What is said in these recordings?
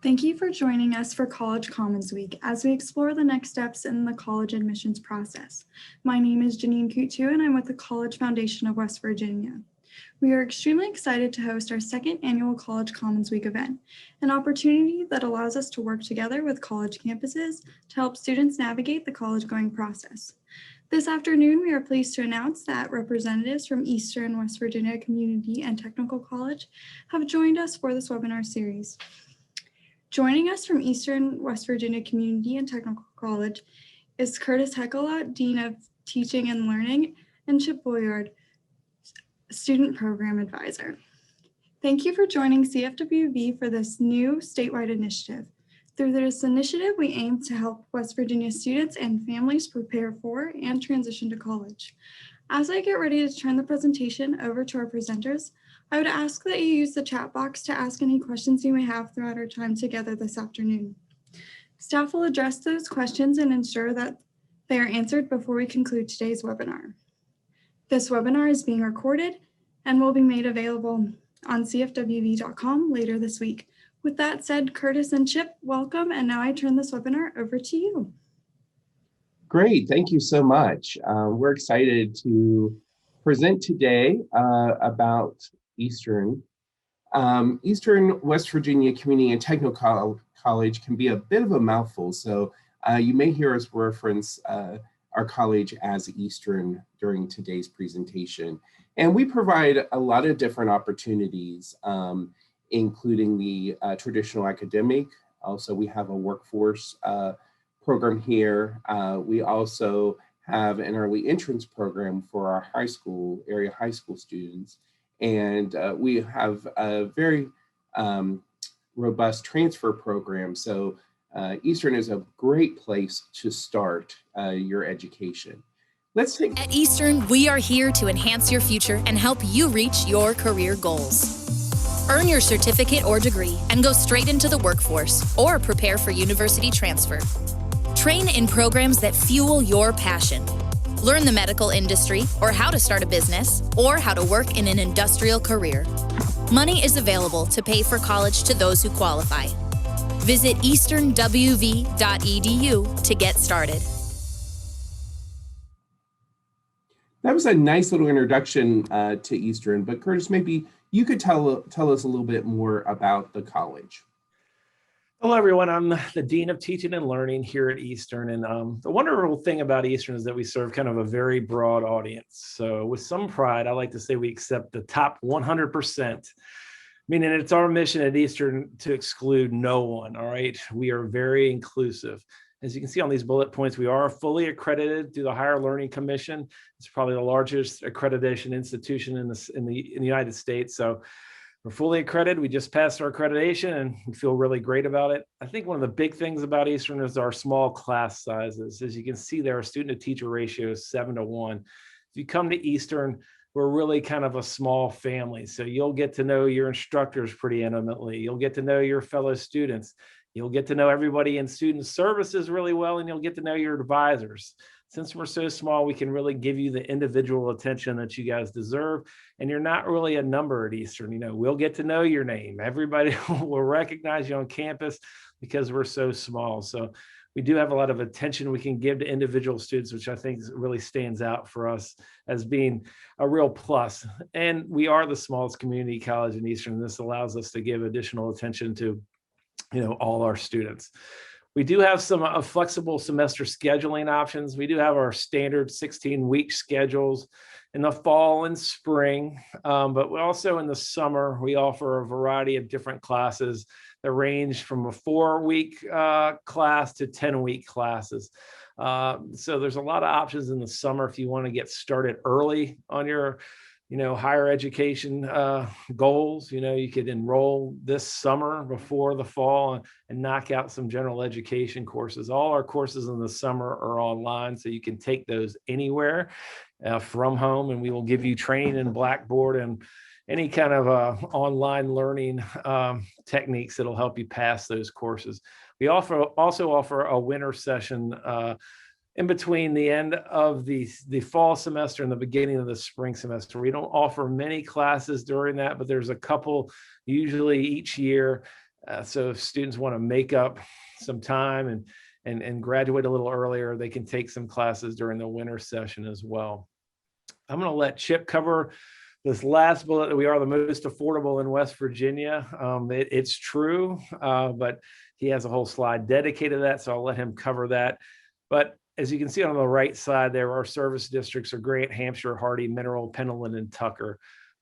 Thank you for joining us for College Commons Week as we explore the next steps in the college admissions process. My name is Janine Coutu and I'm with the College Foundation of West Virginia. We are extremely excited to host our second annual College Commons Week event, an opportunity that allows us to work together with college campuses to help students navigate the college-going process. This afternoon, we are pleased to announce that representatives from Eastern West Virginia Community and Technical College have joined us for this webinar series. Joining us from Eastern West Virginia Community and Technical College is Curtis Heckelot, Dean of Teaching and Learning, and Chip Boyard, Student Program Advisor. Thank you for joining CFWV for this new statewide initiative. Through this initiative, we aim to help West Virginia students and families prepare for and transition to college. As I get ready to turn the presentation over to our presenters, I would ask that you use the chat box to ask any questions you may have throughout our time together this afternoon. Staff will address those questions and ensure that they are answered before we conclude today's webinar. This webinar is being recorded and will be made available on cfwv.com later this week. With that said, Curtis and Chip, welcome, and now I turn this webinar over to you. Great, thank you so much. We're excited to present today about Eastern West Virginia Community and Technical College can be a bit of a mouthful, so you may hear us reference our college as Eastern during today's presentation. And we provide a lot of different opportunities, including the traditional academic. Also, we have a workforce program here. We also have an early entrance program for our area high school students. And we have a very robust transfer program. So Eastern is a great place to start your education. At Eastern, we are here to enhance your future and help you reach your career goals. Earn your certificate or degree and go straight into the workforce or prepare for university transfer. Train in programs that fuel your passion. Learn the medical industry, or how to start a business, or how to work in an industrial career. Money is available to pay for college to those who qualify. Visit easternwv.edu to get started. That was a nice little introduction to Eastern, but Curtis, maybe you could tell us a little bit more about the college. Hello, everyone. I'm the Dean of Teaching and Learning here at Eastern. And the wonderful thing about Eastern is that we serve kind of a very broad audience. So with some pride, I like to say we accept the top 100%, meaning it's our mission at Eastern to exclude no one, all right? We are very inclusive. As you can see on these bullet points, we are fully accredited through the Higher Learning Commission. It's probably the largest accreditation institution in the United States. So we're fully accredited. We just passed our accreditation and we feel really great about it. I think one of the big things about Eastern is our small class sizes. As you can see there, our student to teacher ratio is 7-to-1. If you come to Eastern, we're really kind of a small family. So you'll get to know your instructors pretty intimately. You'll get to know your fellow students. You'll get to know everybody in student services really well, and you'll get to know your advisors. Since we're so small, we can really give you the individual attention that you guys deserve. And you're not really a number at Eastern. You know, we'll get to know your name. Everybody will recognize you on campus because we're so small. So we do have a lot of attention we can give to individual students, which I think really stands out for us as being a real plus. And we are the smallest community college in Eastern. This allows us to give additional attention to, all our students. We do have some flexible semester scheduling options. We do have our standard 16-week schedules in the fall and spring, but we also in the summer, we offer a variety of different classes that range from a 4-week class to 10-week classes. So there's a lot of options in the summer if you want to get started early on your higher education goals. You could enroll this summer before the fall and knock out some general education courses. All our courses in the summer are online, so you can take those anywhere from home, and we will give you training in Blackboard and any kind of online learning techniques that'll help you pass those courses. We also offer a winter session in between the end of the fall semester and the beginning of the spring semester. We don't offer many classes during that, but there's a couple usually each year. So if students want to make up some time and graduate a little earlier, they can take some classes during the winter session as well. I'm going to let Chip cover this last bullet, that we are the most affordable in West Virginia. It's true, but he has a whole slide dedicated to that, so I'll let him cover that. But as you can see on the right side there, our service districts are Grant, Hampshire, Hardy, Mineral, Pendleton, and Tucker.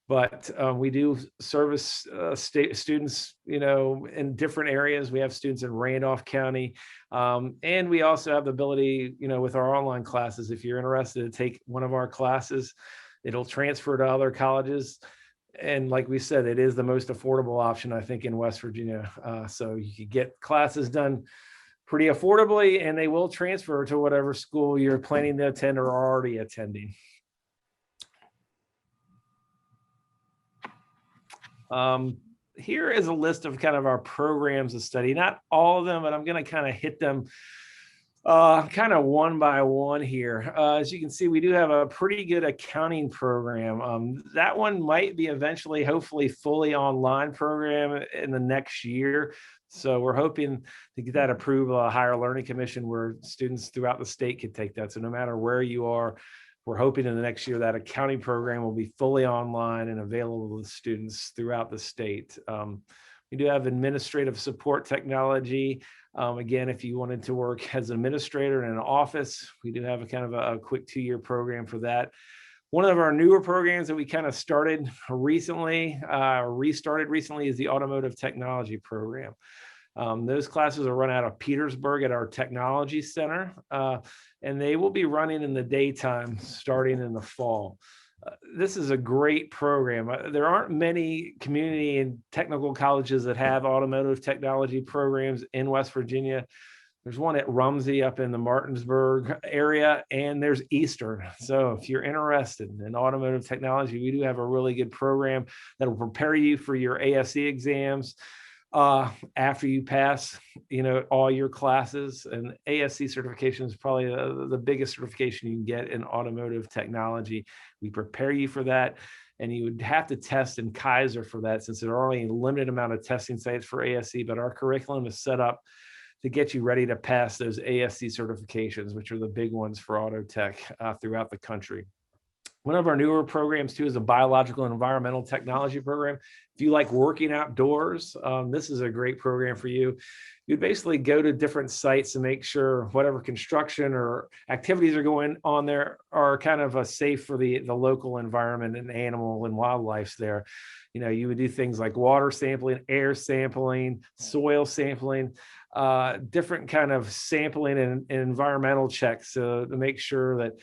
But we do service students, in different areas. We have students in Randolph County, and we also have the ability, with our online classes, if you're interested to take one of our classes, it'll transfer to other colleges. And like we said, it is the most affordable option, I think, in West Virginia. So you can get classes done pretty affordably, and they will transfer to whatever school you're planning to attend or are already attending. Here is a list of kind of our programs to study. Not all of them, but I'm going to kind of hit them kind of one by one here. As you can see, we do have a pretty good accounting program. That one might be eventually, hopefully, fully online program in the next year. So we're hoping to get that approved by a higher learning commission where students throughout the state could take that. So no matter where you are, we're hoping in the next year that accounting program will be fully online and available to students throughout the state. We do have administrative support technology. Again, if you wanted to work as an administrator in an office, we do have a kind of a quick 2-year program for that. One of our newer programs that we kind of started recently, restarted recently, is the automotive technology program. Those classes are run out of Petersburg at our technology center, and they will be running in the daytime starting in the fall. This is a great program. There aren't many community and technical colleges that have automotive technology programs in West Virginia. There's one at Rumsey up in the Martinsburg area, and there's Eastern. So if you're interested in automotive technology, we do have a really good program that will prepare you for your ASE exams after you pass, all your classes. And ASC certification is probably the biggest certification you can get in automotive technology. We prepare you for that, and you would have to test in Kaiser for that, since there are only a limited amount of testing sites for ASC, but our curriculum is set up to get you ready to pass those ASC certifications, which are the big ones for auto tech throughout the country. One of our newer programs too is a biological and environmental technology program. If you like working outdoors, this is a great program for you. You'd basically go to different sites to make sure whatever construction or activities are going on there are kind of safe for the local environment and animal and wildlife there. You would do things like water sampling, air sampling, soil sampling, different kind of sampling and environmental checks to make sure that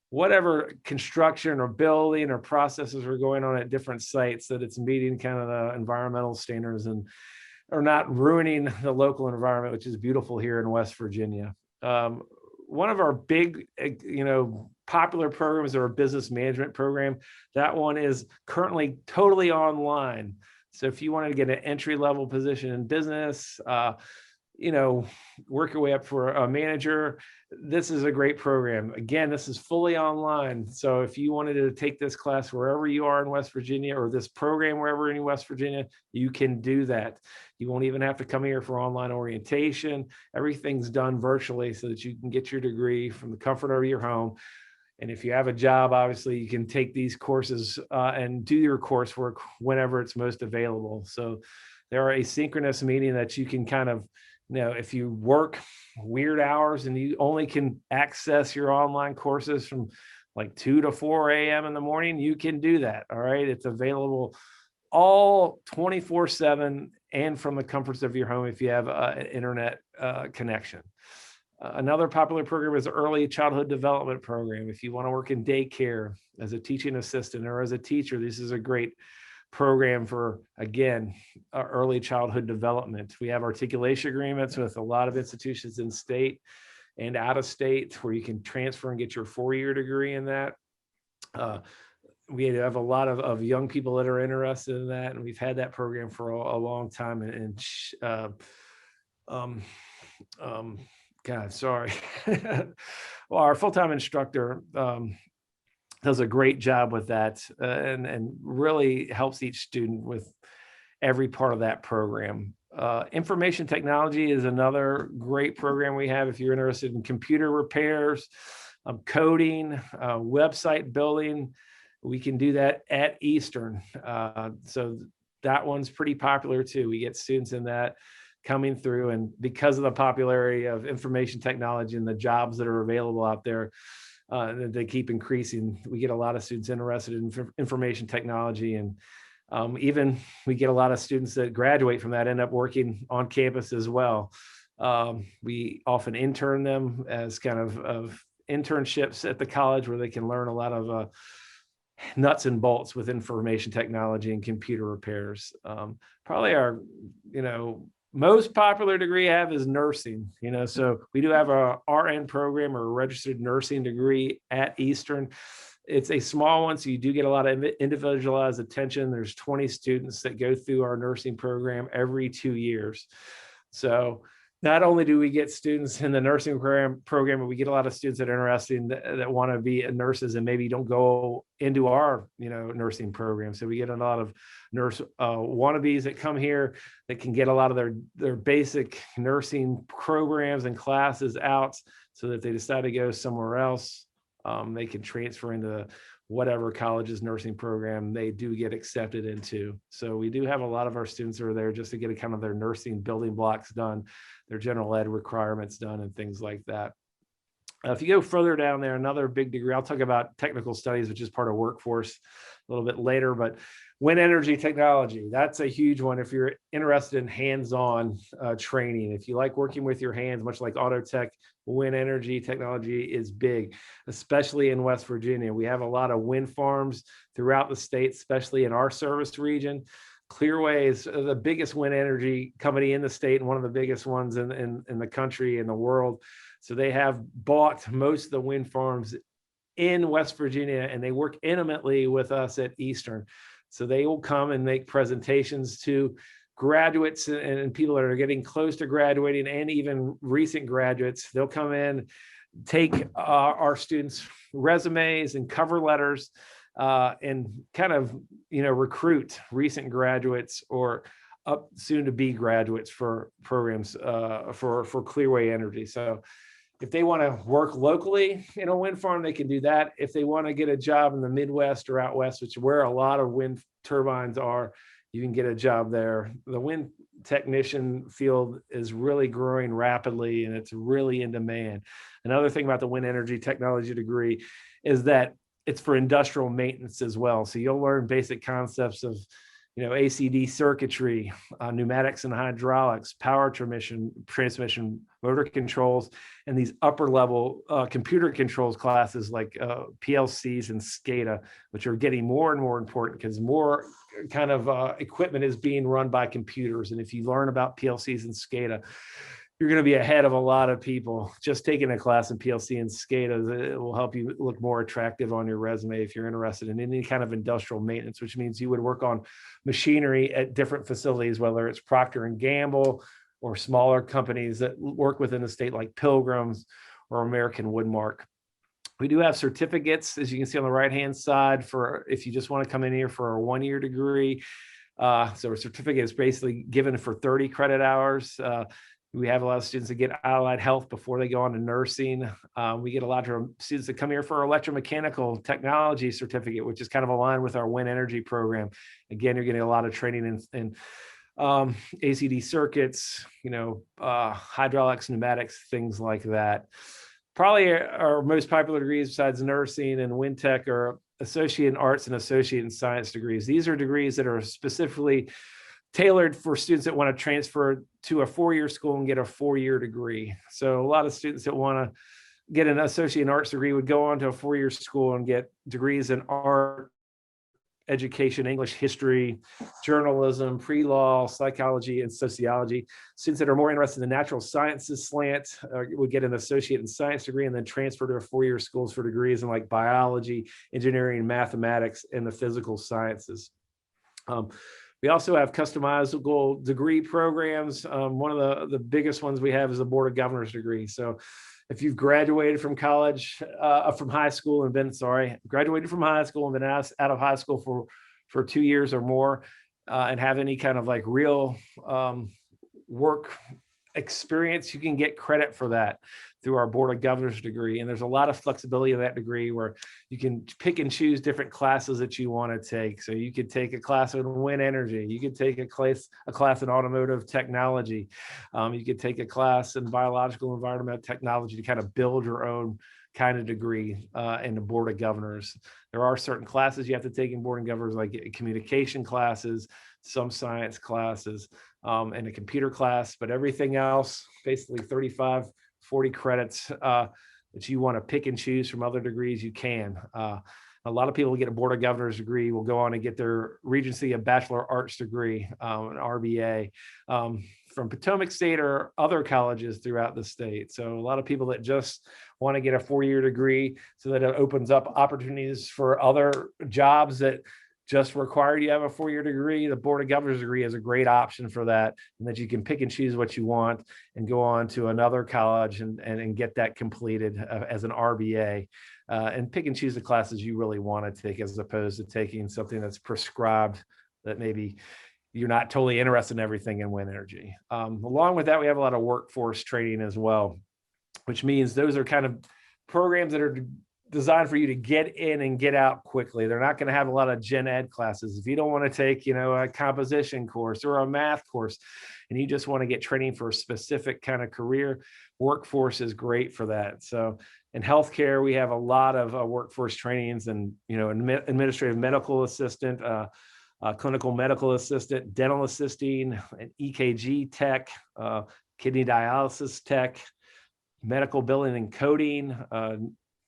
whatever construction or building or processes are going on at different sites, that it's meeting kind of the environmental standards and are not ruining the local environment, which is beautiful here in West Virginia. One of our big, popular programs is our business management program. That one is currently totally online. So if you wanted to get an entry-level position in business, work your way up for a manager, this is a great program. Again, this is fully online. So if you wanted to take this class wherever you are in West Virginia, or this program wherever in West Virginia, you can do that. You won't even have to come here for online orientation. Everything's done virtually so that you can get your degree from the comfort of your home. And if you have a job, obviously you can take these courses and do your coursework whenever it's most available. So there are asynchronous meaning that you can kind of, if you work weird hours and you only can access your online courses from like 2 to 4 a.m. in the morning, you can do that. All right. It's available all 24/7 and from the comforts of your home if you have an internet connection. Another popular program is the Early Childhood Development Program. If you want to work in daycare as a teaching assistant or as a teacher, this is a great program for, again, early childhood development. We have articulation agreements with a lot of institutions in state and out of state where you can transfer and get your 4-year degree in that. We have a lot of young people that are interested in that, and we've had that program for a long time. God, sorry. Well, our full-time instructor does a great job with that and really helps each student with every part of that program. Information technology is another great program we have if you're interested in computer repairs, coding, website building. We can do that at Eastern. So that one's pretty popular too. We get students in that coming through, and because of the popularity of information technology and the jobs that are available out there, they keep increasing. We get a lot of students interested in information technology, and even we get a lot of students that graduate from that end up working on campus as well. We often intern them as kind of internships at the college where they can learn a lot of nuts and bolts with information technology and computer repairs. Probably our, most popular degree I have is nursing, so we do have a RN program or a registered nursing degree at Eastern. It's a small one, so you do get a lot of individualized attention. There's 20 students that go through our nursing program every 2 years. So not only do we get students in the nursing program, but we get a lot of students that are interested that want to be nurses and maybe don't go into our nursing program. So we get a lot of nurse wannabes that come here that can get a lot of their basic nursing programs and classes out, so that they decide to go somewhere else. They can transfer into whatever college's nursing program they do get accepted into. So we do have a lot of our students that are there just to get a kind of their nursing building blocks done, their general ed requirements done, and things like that. If you go further down there, another big degree, I'll talk about technical studies, which is part of workforce a little bit later, but wind energy technology, that's a huge one if you're interested in hands-on training. If you like working with your hands, much like auto tech, wind energy technology is big, especially in West Virginia. We have a lot of wind farms throughout the state, especially in our service region. Clearway is the biggest wind energy company in the state and one of the biggest ones in the country and the world. So they have bought most of the wind farms in West Virginia, and they work intimately with us at Eastern. So they will come and make presentations to graduates and people that are getting close to graduating, and even recent graduates. They'll come in, take our students' resumes and cover letters, and kind of recruit recent graduates or up soon to be graduates for programs for Clearway Energy. So if they want to work locally in a wind farm, they can do that. If they want to get a job in the Midwest or out West, which is where a lot of wind turbines are, you can get a job there. The wind technician field is really growing rapidly, and it's really in demand. Another thing about the wind energy technology degree is that it's for industrial maintenance as well. So you'll learn basic concepts of ACD circuitry, pneumatics and hydraulics, power transmission, motor controls, and these upper level computer controls classes like PLCs and SCADA, which are getting more and more important because more kind of equipment is being run by computers. And if you learn about PLCs and SCADA, you're going to be ahead of a lot of people. Just taking a class in PLC and SCADA, it will help you look more attractive on your resume if you're interested in any kind of industrial maintenance, which means you would work on machinery at different facilities, whether it's Procter & Gamble or smaller companies that work within the state like Pilgrims or American Woodmark. We do have certificates, as you can see on the right-hand side, for if you just want to come in here for a one-year degree. So a certificate is basically given for 30 credit hours. We have a lot of students that get allied health before they go on to nursing. We get a lot of students that come here for our electromechanical technology certificate, which is kind of aligned with our wind energy program. Again, you're getting a lot of training in ACD circuits, hydraulics, pneumatics, things like that. Probably our most popular degrees besides nursing and wind tech are associate in arts and associate in science degrees. These are degrees that are specifically tailored for students that want to transfer to a four-year school and get a four-year degree. So a lot of students that want to get an associate in arts degree would go on to a four-year school and get degrees in art, education, English, history, journalism, pre-law, psychology, and sociology. Students that are more interested in the natural sciences slant would get an associate in science degree and then transfer to four-year schools for degrees in like biology, engineering, mathematics, and the physical sciences. We also have customizable degree programs. One of the biggest ones we have is the Board of Governors degree. So if you've graduated from college, from high school and been, graduated from high school and been out of high school for 2 years or more, and have any kind of like real work experience, you can get credit for that through our Board of Governors degree. And there's a lot of flexibility in that degree where you can pick and choose different classes that you want to take. So you could take a class in wind energy, you could take a class in automotive technology, you could take a class in biological environmental technology to kind of build your own kind of degree in the Board of Governors. There are certain classes you have to take in Board of Governors, like communication classes, some science classes, and a computer class, but everything else, basically 35, 40 credits that you want to pick and choose from other degrees, you can. A lot of people get a Board of Governors degree, will go on and get their Regency, a Bachelor of Arts degree, an RBA, from Potomac State or other colleges throughout the state. So a lot of people that just want to get a 4-year degree so that it opens up opportunities for other jobs that just require you have a 4-year degree. The Board of Governors degree is a great option for that, and that you can pick and choose what you want and go on to another college and get that completed as an RBA, and pick and choose the classes you really want to take, as opposed to taking something that's prescribed that maybe you're not totally interested in everything in wind energy. Along with that, we have a lot of workforce training as well, which means those are kind of programs that are designed for you to get in and get out quickly. They're not going to have a lot of gen ed classes. If you don't want to take, a composition course or a math course, and you just want to get training for a specific kind of career, workforce is great for that. So in healthcare, we have a lot of workforce trainings, and, administrative medical assistant, clinical medical assistant, dental assisting, an EKG tech, kidney dialysis tech, medical billing and coding.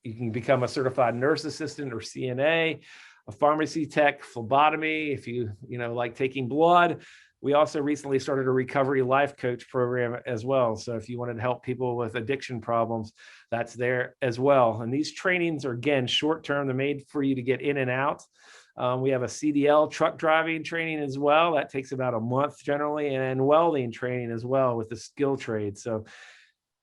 You can become a certified nurse assistant or CNA, a pharmacy tech, phlebotomy, if you like taking blood. We also recently started a recovery life coach program as well. So if you wanted to help people with addiction problems, that's there as well. And these trainings are, again, short-term. They're made for you to get in and out. We have a CDL truck driving training as well. That takes about a month generally, and welding training as well with the skill trade. So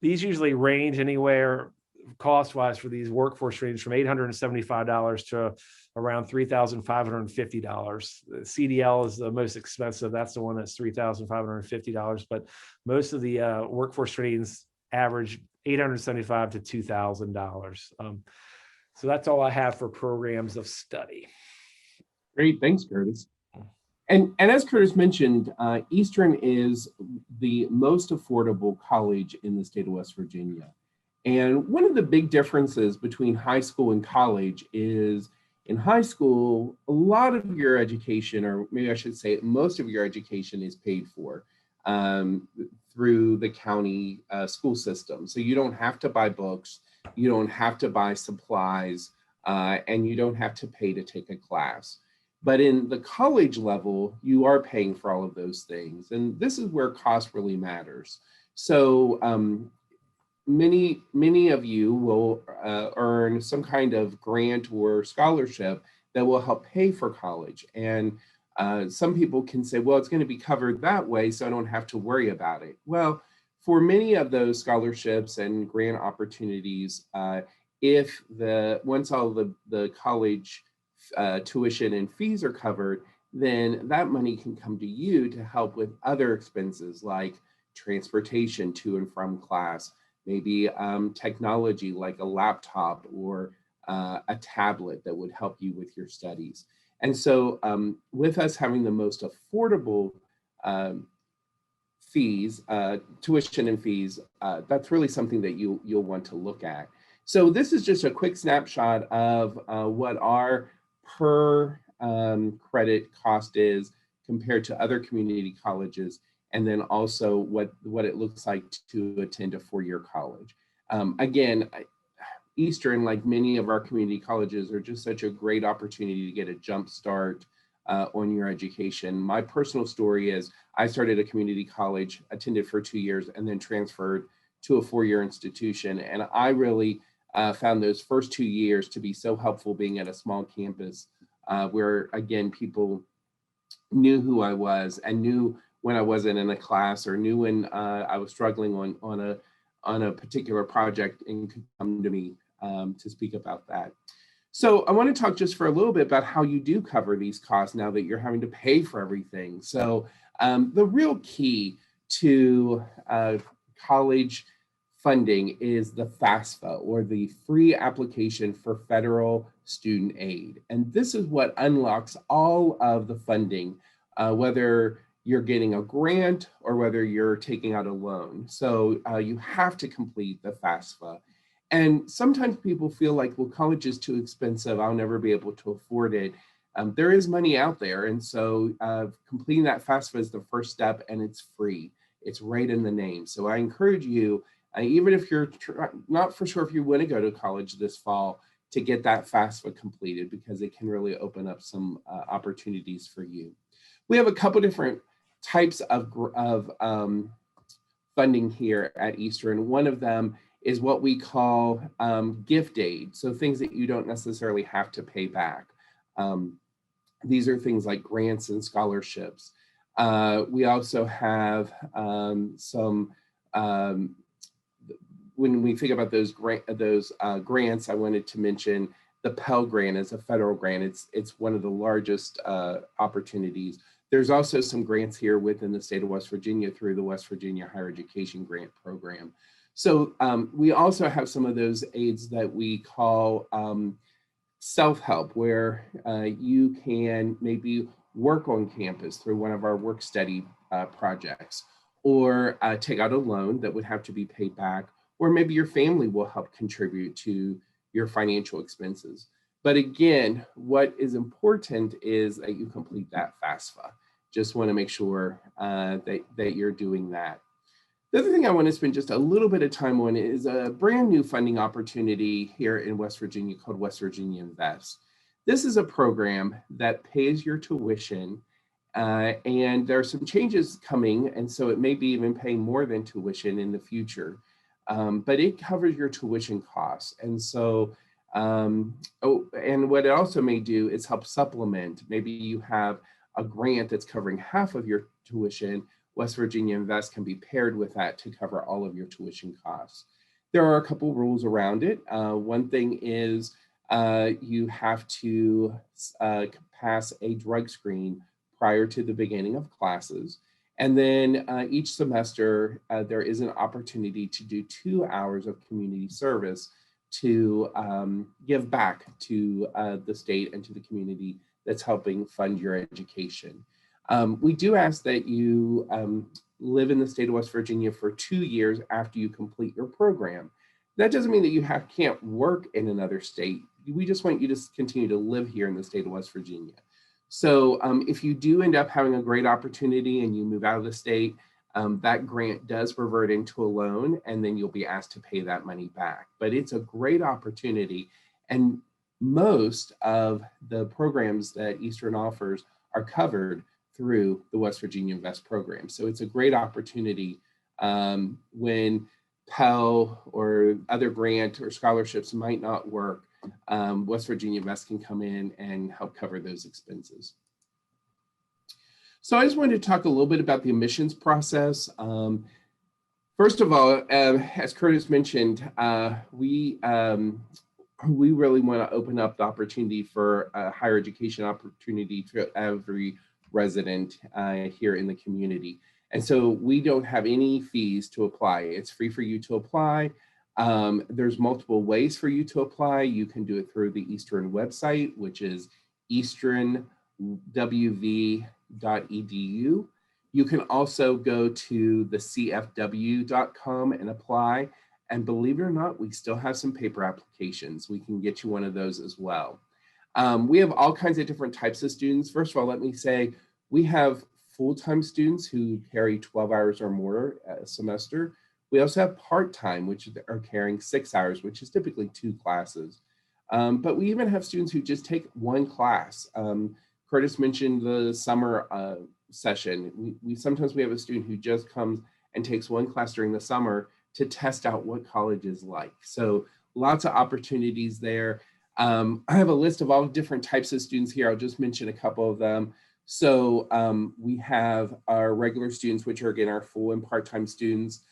these usually range anywhere cost-wise for these workforce trainings from $875 to around $3,550. CDL is the most expensive. That's the one that's $3,550. But most of the workforce trainings average $875 to $2,000. So that's all I have for programs of study. Great, thanks, Curtis. And as Curtis mentioned, Eastern is the most affordable college in the state of West Virginia. And one of the big differences between high school and college is, in high school, a lot of your education, or maybe I should say most of your education, is paid for through the county school system. So you don't have to buy books, you don't have to buy supplies, and you don't have to pay to take a class. But in the college level, you are paying for all of those things. And this is where cost really matters. So many of you will earn some kind of grant or scholarship that will help pay for college. And some people can say, well, it's going to be covered that way, so I don't have to worry about it. Well, for many of those scholarships and grant opportunities, if once all the college tuition and fees are covered, then that money can come to you to help with other expenses like transportation to and from class, maybe technology like a laptop or a tablet that would help you with your studies. And so with us having the most affordable fees, tuition and fees, that's really something that you'll want to look at. So this is just a quick snapshot of what our per credit cost is compared to other community colleges, and then also what it looks like to attend a 4-year college. Again, Eastern, like many of our community colleges, are just such a great opportunity to get a jump start on your education. My personal story is I started a community college, attended for 2 years, and then transferred to a 4-year institution. And I really found those first 2 years to be so helpful, being at a small campus where, again, people knew who I was and knew when I wasn't in a class, or knew when I was struggling on a particular project and could come to me to speak about that. So I want to talk just for a little bit about how you do cover these costs now that you're having to pay for everything. So the real key to college funding is the FAFSA, or the Free Application for Federal Student Aid. And this is what unlocks all of the funding, whether you're getting a grant or whether you're taking out a loan. So you have to complete the FAFSA. And sometimes people feel like, well, college is too expensive, I'll never be able to afford it. There is money out there. And so completing that FAFSA is the first step, and it's free. It's right in the name. So I encourage you, even if you're not for sure if you want to go to college this fall, to get that FAFSA completed, because it can really open up some opportunities for you. We have a couple different types of funding here at Eastern. One of them is what we call gift aid. So things that you don't necessarily have to pay back. These are things like grants and scholarships. We also have some, when we think about those grants, I wanted to mention the Pell Grant is a federal grant. It's one of the largest opportunities. There's also some grants here within the state of West Virginia through the West Virginia Higher Education Grant Program. So we also have some of those aids that we call self-help, where you can maybe work on campus through one of our work study projects, or take out a loan that would have to be paid back, or maybe your family will help contribute to your financial expenses. But again, what is important is that you complete that FAFSA. Just want to make sure that you're doing that. The other thing I want to spend just a little bit of time on is a brand new funding opportunity here in West Virginia called West Virginia Invest. This is a program that pays your tuition, and there are some changes coming, and so it may be even paying more than tuition in the future, but it covers your tuition costs. And so, and what it also may do is help supplement. Maybe you have a grant that's covering half of your tuition. West Virginia Invest can be paired with that to cover all of your tuition costs. There are a couple rules around it. One thing is you have to pass a drug screen prior to the beginning of classes. And then each semester, there is an opportunity to do 2 hours of community service to give back to the state and to the community that's helping fund your education. We do ask that you live in the state of West Virginia for 2 years after you complete your program. That doesn't mean that you can't work in another state. We just want you to continue to live here in the state of West Virginia. So if you do end up having a great opportunity and you move out of the state, that grant does revert into a loan, and then you'll be asked to pay that money back. But it's a great opportunity, and most of the programs that Eastern offers are covered through the West Virginia Invest program. So it's a great opportunity when Pell or other grant or scholarships might not work. West Virginia Invest can come in and help cover those expenses. So I just wanted to talk a little bit about the admissions process. First of all, as Curtis mentioned, we really want to open up the opportunity for a higher education opportunity to every resident here in the community. And so we don't have any fees to apply. It's free for you to apply. There's multiple ways for you to apply. You can do it through the Eastern website, which is easternwv.edu. You can also go to the cfw.com and apply. And believe it or not, we still have some paper applications. We can get you one of those as well. We have all kinds of different types of students. First of all, let me say we have full-time students who carry 12 hours or more a semester. We also have part-time, which are carrying 6 hours, which is typically 2 classes. But we even have students who just take 1 class. Curtis mentioned the summer session. Sometimes we have a student who just comes and takes 1 class during the summer to test out what college is like. So lots of opportunities there. I have a list of all different types of students here. I'll just mention a couple of them. So we have our regular students, which are again our full and part-time students.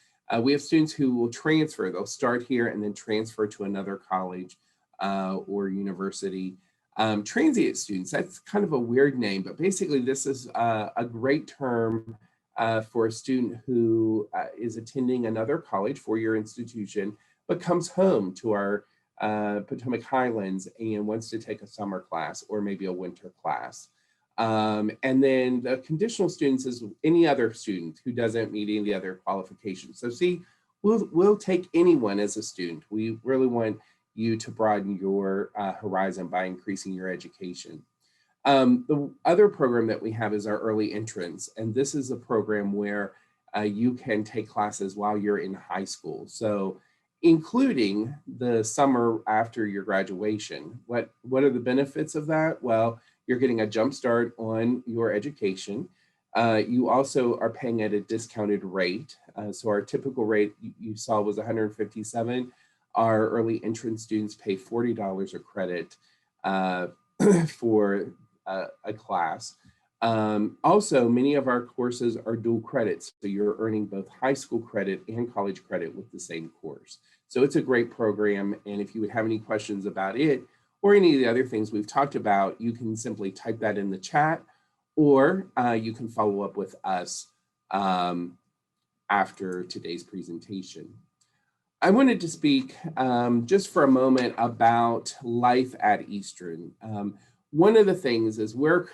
We have students who will transfer. They'll start here and then transfer to another college or university. Transient students, that's kind of a weird name, but basically this is a great term for a student who is attending another college, four-year institution, but comes home to our Potomac Highlands and wants to take a summer class or maybe a winter class. And then the conditional students is any other student who doesn't meet any of the other qualifications. So see, we'll take anyone as a student. We really want you to broaden your horizon by increasing your education. The other program that we have is our early entrance. And this is a program where you can take classes while you're in high school. So including the summer after your graduation. What are the benefits of that? Well, you're getting a jump start on your education. You also are paying at a discounted rate. So our typical rate you saw was $157. Our early entrance students pay $40 a credit for a class. Also, many of our courses are dual credits, so you're earning both high school credit and college credit with the same course. So it's a great program, and if you would have any questions about it or any of the other things we've talked about, you can simply type that in the chat, or you can follow up with us after today's presentation. I wanted to speak just for a moment about life at Eastern. One of the things is we're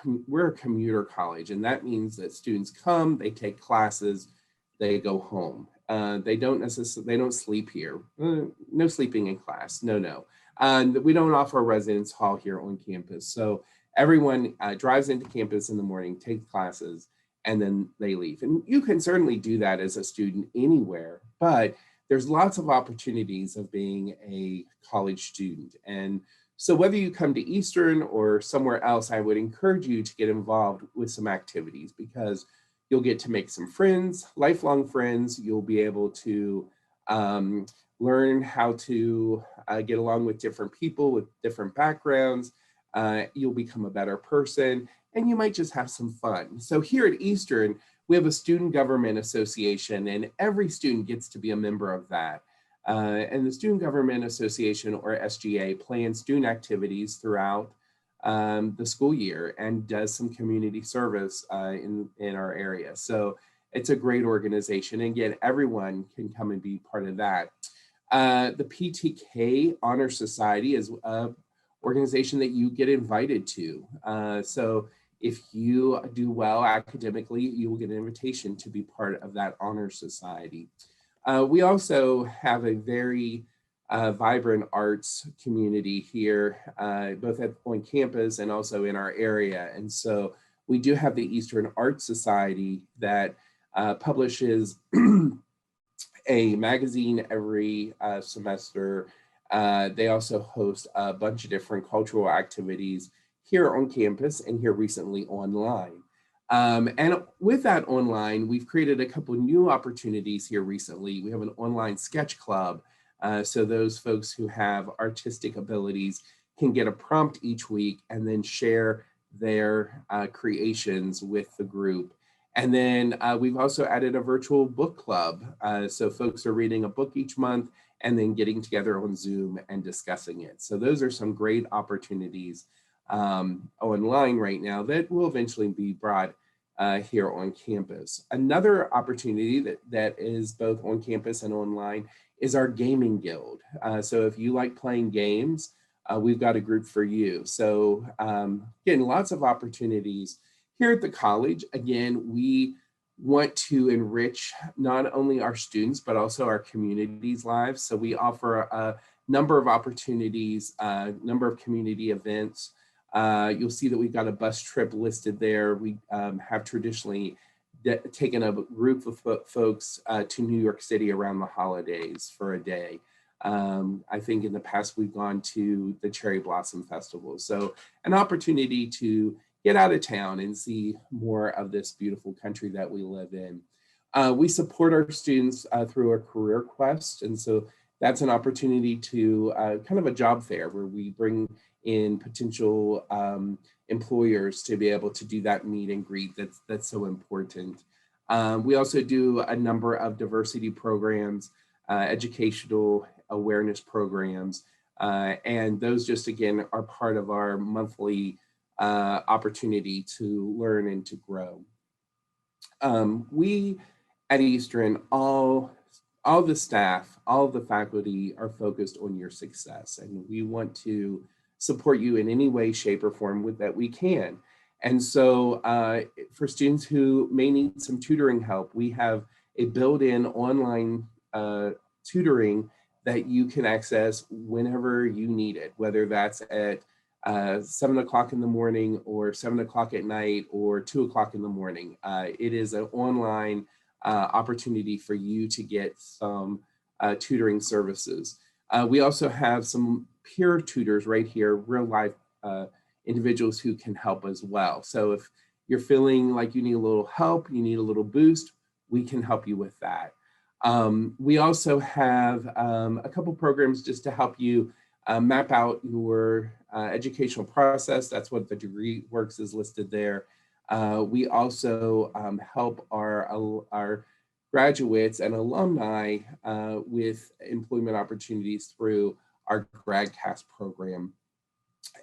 a commuter college, and that means that students come, they take classes, they go home. They don't sleep here. No sleeping in class, no. We don't offer a residence hall here on campus. So everyone drives into campus in the morning, takes classes, and then they leave. And you can certainly do that as a student anywhere, but there's lots of opportunities of being a college student. And so whether you come to Eastern or somewhere else, I would encourage you to get involved with some activities, because you'll get to make some friends, lifelong friends. You'll be able to learn how to get along with different people with different backgrounds. You'll become a better person, and you might just have some fun. So here at Eastern, we have a student government association, and every student gets to be a member of that. And the Student Government Association, or SGA, plans student activities throughout the school year and does some community service in our area. So it's a great organization. And again, everyone can come and be part of that. The PTK Honor Society is an organization that you get invited to. So if you do well academically, you will get an invitation to be part of that honor society. We also have a very vibrant arts community here, both on campus and also in our area. And so we do have the Eastern Art Society that publishes a magazine every semester. They also host a bunch of different cultural activities here on campus and here recently online. And with that online, we've created a couple of new opportunities here recently. We have an online sketch club. So those folks who have artistic abilities can get a prompt each week and then share their creations with the group. And then we've also added a virtual book club. So folks are reading a book each month and then getting together on Zoom and discussing it. So those are some great opportunities online right now that will eventually be brought here on campus. Another opportunity that is both on campus and online is our gaming guild. So if you like playing games, we've got a group for you. So again, lots of opportunities here at the college. Again, we want to enrich not only our students, but also our community's lives. So we offer a number of opportunities, a number of community events. You'll see that we've got a bus trip listed there. We have traditionally taken a group of folks to New York City around the holidays for a day. I think in the past we've gone to the Cherry Blossom Festival. So an opportunity to get out of town and see more of this beautiful country that we live in. We support our students through a career quest. And so that's an opportunity to kind of a job fair where we bring in potential employers to be able to do that meet and greet that's so important. We also do a number of diversity programs, educational awareness programs, and those just again are part of our monthly opportunity to learn and to grow. We at Eastern, all the staff, all the faculty are focused on your success, and we want to support you in any way, shape, or form that we can. And so for students who may need some tutoring help, we have a built-in online tutoring that you can access whenever you need it, whether that's at 7 o'clock in the morning or 7 o'clock at night or 2 o'clock in the morning. It is an online opportunity for you to get some tutoring services. We also have some peer tutors right here, real life individuals who can help as well. So if you're feeling like you need a little help, you need a little boost, we can help you with that. We also have a couple programs just to help you map out your educational process. That's what the Degree Works is listed there. We also help our graduates and alumni with employment opportunities through our GradCast program.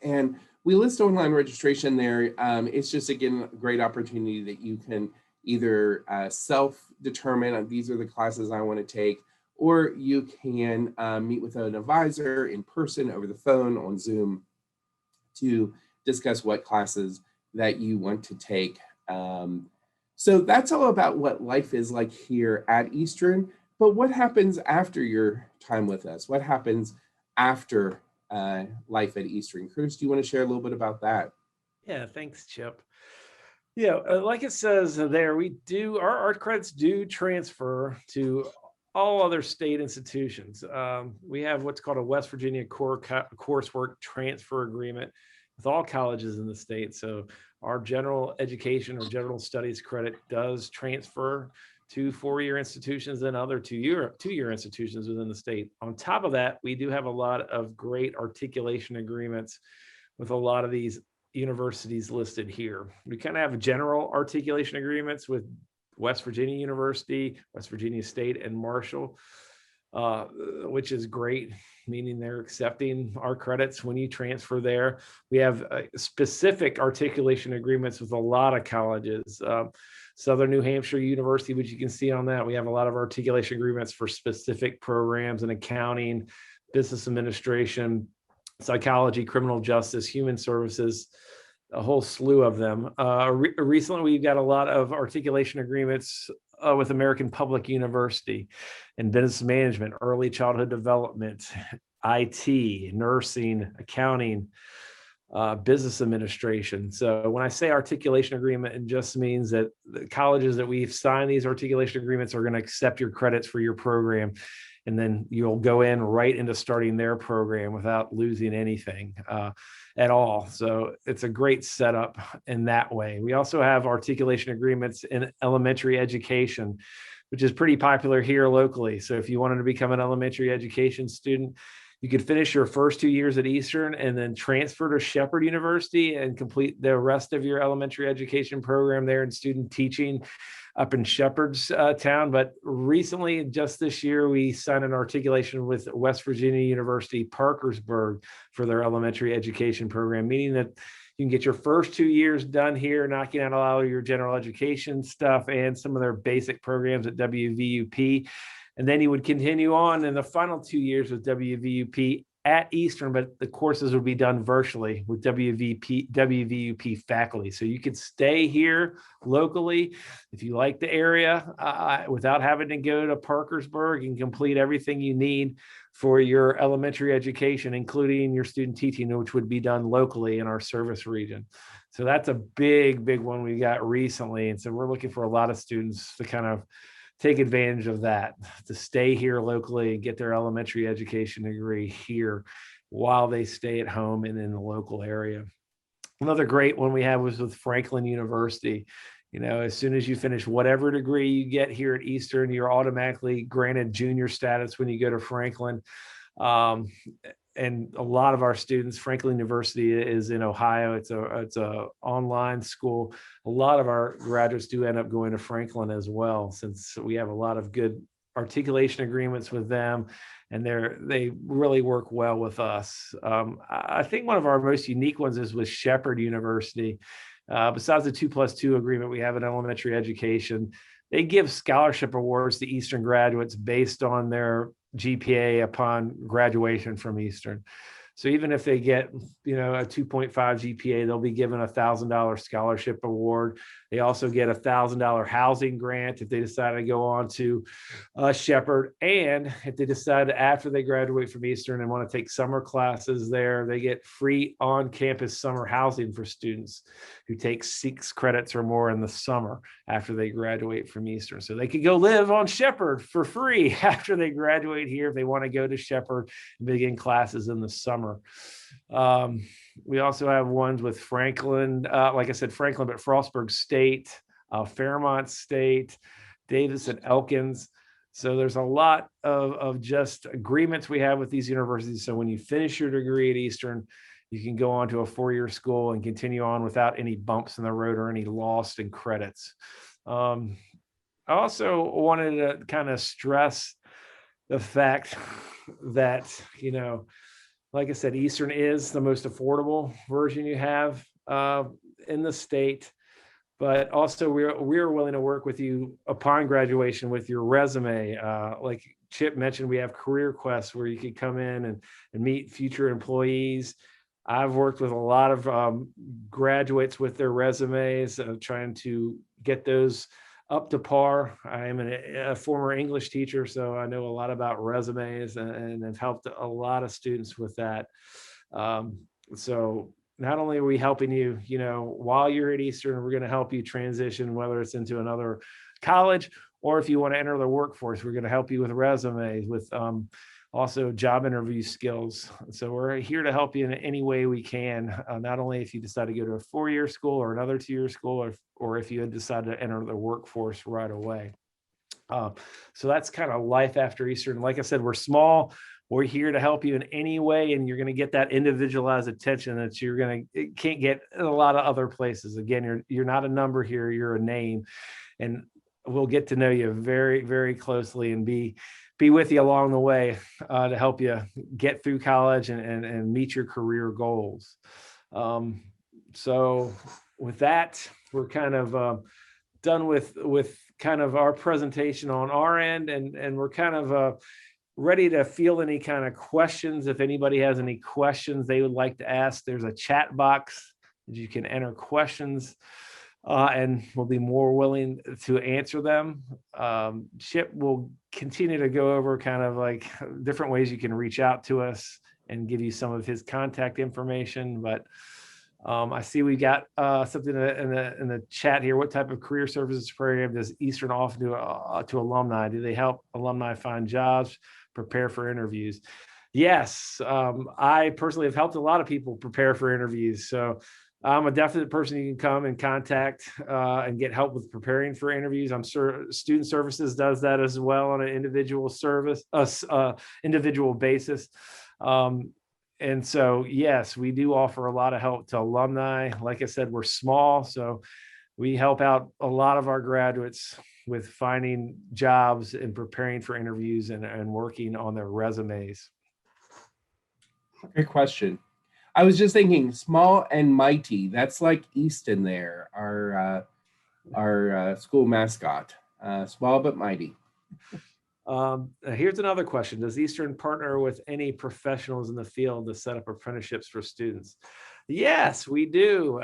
And we list online registration there. It's just, again, a great opportunity that you can either self-determine, these are the classes I want to take, or you can meet with an advisor in person, over the phone, on Zoom, to discuss what classes that you want to take. So that's all about what life is like here at Eastern. But what happens after your time with us? What happens after life at Eastern? Curtis, do you want to share a little bit about that? Yeah, thanks, Chip. Yeah, like it says there, our credits do transfer to all other state institutions. We have what's called a West Virginia coursework transfer agreement with all colleges in the state. So our general education or general studies credit does transfer to 4-year institutions and other two-year institutions within the state. On top of that, we do have a lot of great articulation agreements with a lot of these universities listed here. We kind of have general articulation agreements with West Virginia University, West Virginia State, and Marshall, which is great, meaning they're accepting our credits when you transfer there. We have specific articulation agreements with a lot of colleges. Southern New Hampshire University, which you can see on that, we have a lot of articulation agreements for specific programs in accounting, business administration, psychology, criminal justice, human services, a whole slew of them. Recently, we've got a lot of articulation agreements with American Public University in business management, early childhood development, IT, nursing, accounting, business administration. So when I say articulation agreement, it just means that the colleges that we've signed these articulation agreements are going to accept your credits for your program. And then you'll go in right into starting their program without losing anything at all. So it's a great setup in that way. We also have articulation agreements in elementary education, which is pretty popular here locally. So if you wanted to become an elementary education student, you could finish your first 2 years at Eastern and then transfer to Shepherd University and complete the rest of your elementary education program there in student teaching up in Shepherdstown. But recently, just this year, we signed an articulation with West Virginia University Parkersburg for their elementary education program, meaning that you can get your first 2 years done here, knocking out a lot of your general education stuff and some of their basic programs at WVUP. And then you would continue on in the final 2 years with WVUP at Eastern, but the courses would be done virtually with WVUP faculty. So you could stay here locally if you like the area without having to go to Parkersburg and complete everything you need for your elementary education, including your student teaching, which would be done locally in our service region. So that's a big, big one we got recently. And so we're looking for a lot of students to kind of take advantage of that, to stay here locally and get their elementary education degree here while they stay at home and in the local area. Another great one we have was with Franklin University. You know, as soon as you finish whatever degree you get here at Eastern, you're automatically granted junior status when you go to Franklin. And a lot of our students, Franklin University is in Ohio. It's a online school. A lot of our graduates do end up going to Franklin as well, since we have a lot of good articulation agreements with them, and they really work well with us. I think one of our most unique ones is with Shepherd University. Besides the 2+2 agreement we have in elementary education, they give scholarship awards to Eastern graduates based on their GPA upon graduation from Eastern. So even if they get, a 2.5 GPA, they'll be given a $1,000 scholarship award. They also get a $1,000 housing grant if they decide to go on to Shepherd. And if they decide after they graduate from Eastern and want to take summer classes there, they get free on-campus summer housing for students who take 6 credits or more in the summer after they graduate from Eastern. So they could go live on Shepherd for free after they graduate here if they want to go to Shepherd and begin classes in the summer. We also have ones with Franklin, like I said, Franklin, but Frostburg State, Fairmont State, Davis and Elkins. So there's a lot of just agreements we have with these universities. So when you finish your degree at Eastern, you can go on to a 4-year school and continue on without any bumps in the road or any lost in credits. I also wanted to kind of stress the fact that, like I said, Eastern is the most affordable version you have in the state, but also we're willing to work with you upon graduation with your resume. Like Chip mentioned, we have Career Quest where you could come in and meet future employees. I've worked with a lot of graduates with their resumes, trying to get those up to par. I am a former English teacher, so I know a lot about resumes and have helped a lot of students with that. So not only are we helping you, while you're at Eastern, we're going to help you transition, whether it's into another college or if you want to enter the workforce, we're going to help you with resumes, with also job interview skills. So we're here to help you in any way we can, not only if you decide to go to a 4-year school or another 2-year school, or if you decide to enter the workforce right away. So that's kind of life after Eastern. Like I said, we're small. We're here to help you in any way, and you're going to get that individualized attention that can't get in a lot of other places. Again, you're not a number here, you're a name, and we'll get to know you very, very closely and be with you along the way to help you get through college and meet your career goals. So with that, we're kind of done with kind of our presentation on our end, and we're kind of ready to field any kind of questions. If anybody has any questions they would like to ask, there's a chat box that you can enter questions. And we'll be more willing to answer them. Chip will continue to go over kind of like different ways you can reach out to us and give you some of his contact information. But I see we got something in the chat here. What type of career services program does Eastern offer to alumni? Do they help alumni find jobs, prepare for interviews? Yes, I personally have helped a lot of people prepare for interviews. So I'm a definite person you can come and contact and get help with preparing for interviews. I'm sure Student Services does that as well on an individual basis. And so, yes, we do offer a lot of help to alumni. Like I said, we're small, so we help out a lot of our graduates with finding jobs and preparing for interviews and working on their resumes. Great question. I was just thinking, small and mighty. That's like Easton there, our school mascot. Small but mighty. Here's another question. Does Eastern partner with any professionals in the field to set up apprenticeships for students? Yes, we do.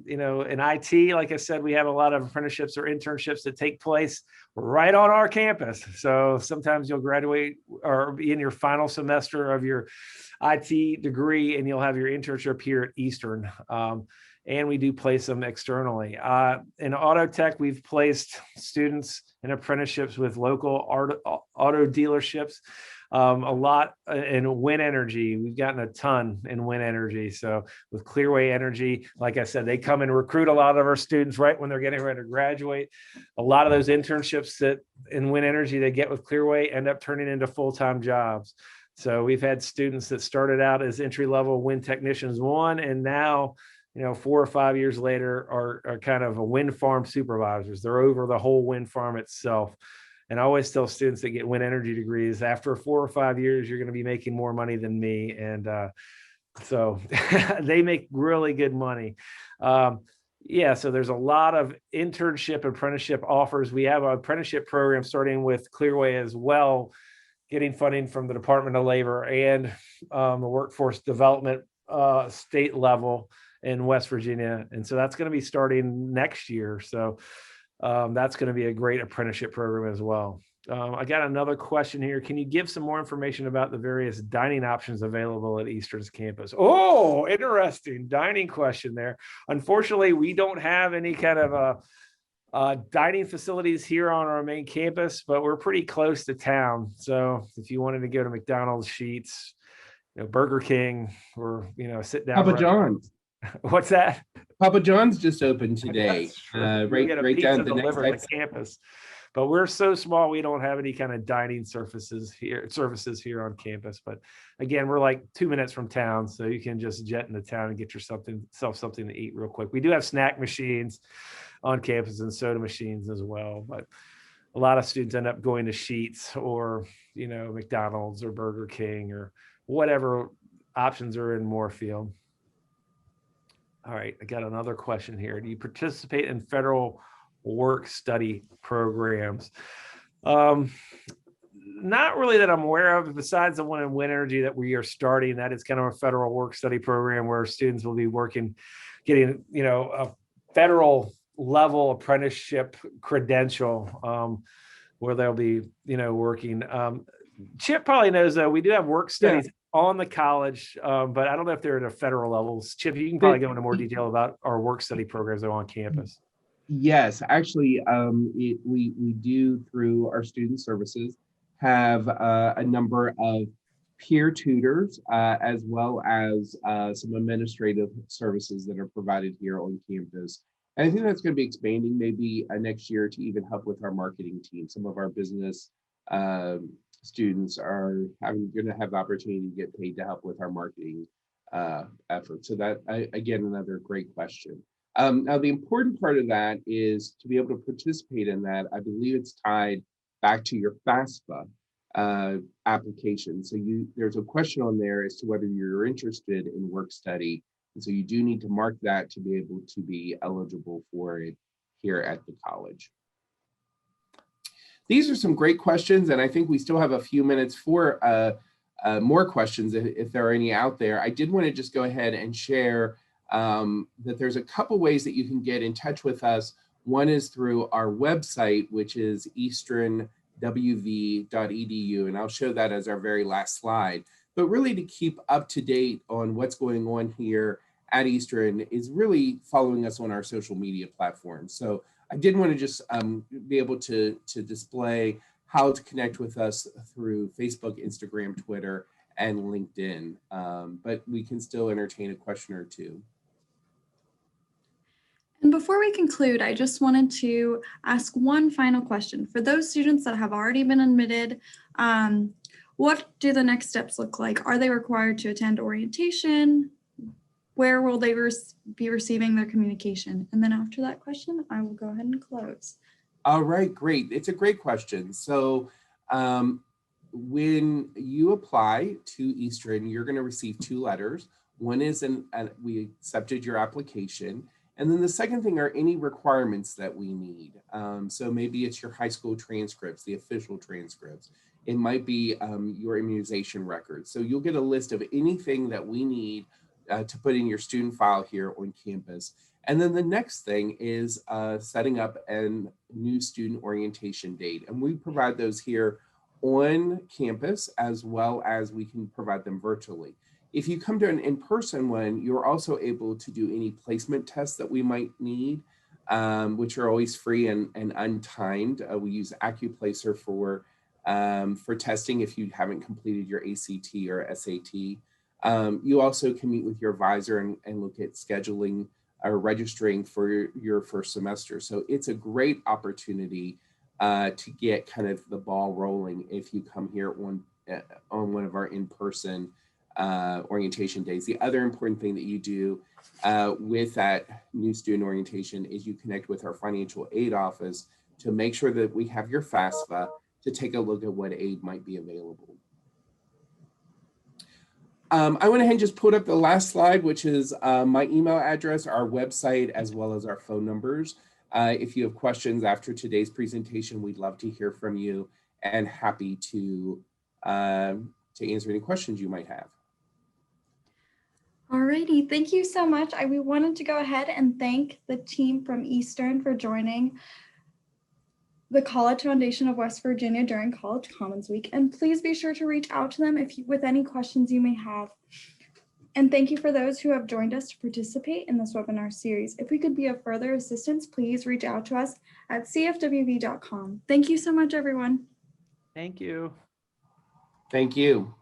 In IT, like I said, we have a lot of apprenticeships or internships that take place right on our campus. So sometimes you'll graduate or be in your final semester of your IT degree, and you'll have your internship here at Eastern. And we do place them externally. In auto tech, we've placed students in apprenticeships with local auto dealerships. A lot in wind energy. We've gotten a ton in wind energy. So with Clearway Energy, like I said, they come and recruit a lot of our students right when they're getting ready to graduate. A lot of those internships that in wind energy they get with Clearway end up turning into full-time jobs. So we've had students that started out as entry-level wind technicians 1, and now 4 or 5 years later are kind of a wind farm supervisors. They're over the whole wind farm itself. And I always tell students that get wind energy degrees, after 4 or 5 years, you're going to be making more money than me. And so they make really good money. Yeah, so there's a lot of internship, apprenticeship offers. We have an apprenticeship program starting with Clearway as well, getting funding from the Department of Labor and the Workforce Development state level in West Virginia. And so that's going to be starting next year. So that's going to be a great apprenticeship program as well. I got another question here. Can you give some more information about the various dining options available at Eastern's campus? Oh, interesting dining question there. Unfortunately, we don't have any kind of dining facilities here on our main campus, but we're pretty close to town. So if you wanted to go to McDonald's, Sheetz, Burger King, or sit down. Papa John's. What's that? Papa John's just opened today. Right down the next exit. Campus. But we're so small, we don't have any kind of dining services here on campus. But again, we're like 2 minutes from town, so you can just jet into town and get yourself something to eat real quick. We do have snack machines on campus and soda machines as well, but a lot of students end up going to Sheetz or McDonald's or Burger King or whatever options are in Moorfield. All right, I got another question here. Do you participate in federal work study programs? Not really that I'm aware of, besides the one in wind energy that we are starting. That is kind of a federal work study program where students will be getting a federal level apprenticeship credential, where they'll be working. Chip probably knows, though, we do have work studies on the college, but I don't know if they're at a federal levels. Chip, you can probably go into more detail about our work study programs that are on campus. Yes, actually, we do, through our student services, have a number of peer tutors, as well as some administrative services that are provided here on campus. And I think that's going to be expanding maybe next year to even help with our marketing team. Some of our business students are going to have the opportunity to get paid to help with our marketing efforts. So that, again, another great question. Now, the important part of that is to be able to participate in that. I believe it's tied back to your FAFSA application. So there's a question on there as to whether you're interested in work study. And so you do need to mark that to be able to be eligible for it here at the college. These are some great questions, and I think we still have a few minutes for more questions if there are any out there. I did want to just go ahead and share that there's a couple ways that you can get in touch with us. One is through our website, which is easternwv.edu, and I'll show that as our very last slide. But really, to keep up to date on what's going on here at Eastern is really following us on our social media platforms. So I did want to just be able to display how to connect with us through Facebook, Instagram, Twitter, and LinkedIn, but we can still entertain a question or two. And before we conclude, I just wanted to ask one final question. For those students that have already been admitted, what do the next steps look like? Are they required to attend orientation? Where will they be receiving their communication? And then after that question, I will go ahead and close. All right, great. It's a great question. So when you apply to Eastern, you're going to receive two letters. One is we accepted your application. And then the second thing are any requirements that we need. So maybe it's your high school transcripts, the official transcripts. It might be your immunization records. So you'll get a list of anything that we need to put in your student file here on campus. And then the next thing is setting up a new student orientation date. And we provide those here on campus, as well as we can provide them virtually. If you come to an in-person one, you're also able to do any placement tests that we might need, which are always free and untimed. We use AccuPlacer for testing if you haven't completed your ACT or SAT. You also can meet with your advisor and look at scheduling or registering for your first semester. So it's a great opportunity to get kind of the ball rolling if you come here on one of our in-person orientation days. The other important thing that you do with that new student orientation is you connect with our financial aid office to make sure that we have your FAFSA to take a look at what aid might be available. I went ahead and just put up the last slide, which is my email address, our website, as well as our phone numbers. If you have questions after today's presentation, we'd love to hear from you and happy to answer any questions you might have. Alrighty, thank you so much. We wanted to go ahead and thank the team from Eastern for joining the College Foundation of West Virginia during College Commons Week. And please be sure to reach out to them with any questions you may have. And thank you for those who have joined us to participate in this webinar series. If we could be of further assistance, please reach out to us at cfwv.com. Thank you so much, everyone. Thank you. Thank you.